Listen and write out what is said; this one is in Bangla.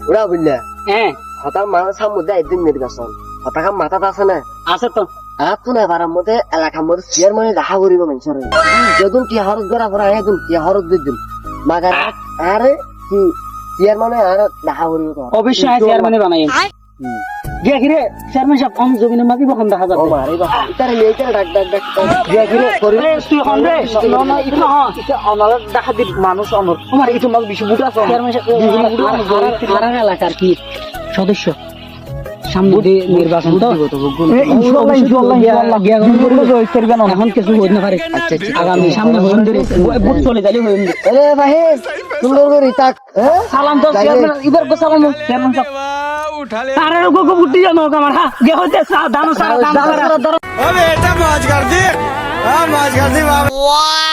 ওরা বুঝলা হ্যাঁ হঠাৎ মানুষের মধ্যে একদিন নির্বাচন হঠাৎ মাথাত আছে না আছে তো আর তো না এবারের মধ্যে এলাকার মধ্যে চেয়ারম্যানে দেখা করিব মানুষের যখন কি হরত করা পড়া এখন কি হরত দিন মাগার আরে কি চেয়ারম্যানে আর দেখা করিব তো অবশ্যই চেয়ারম্যানে বানাই গিয়া কিরে চেয়ারম্যান সাহেব কম জমিনে মাগিব কোন দেখা যাবে ও মারে বাবা ইতারে মেয়েটারে ডাক ডাক ডাক গিয়া কিরে করিব তুই কোন রে না না ইতো না এটা অনার দেখা দি মানুষ অনর আমার ইতো মাগ বেশি বুটা আছে চেয়ারম্যান সাহেব আর এলাকার কি সদস্য সামনে দিয়ে নির্বাচন তো ইনশাআল্লাহ গিয়া কোন করব করবে না এখন কিছু হই না পারে আগামী সামনে হইন ধরে বুট চলে যালি হইন আরে ভাই সুন্দর করে তাক সালাম তো চেয়ারম্যান ইবার কো সালাম চেয়ারম্যান সাহেব তারে গো গো বুটি জানো আমার হ্যাঁ গে হইতে দানো সারা দাম করে अबे बेटा मौज कर दी हाँ मौज कर दी बाबा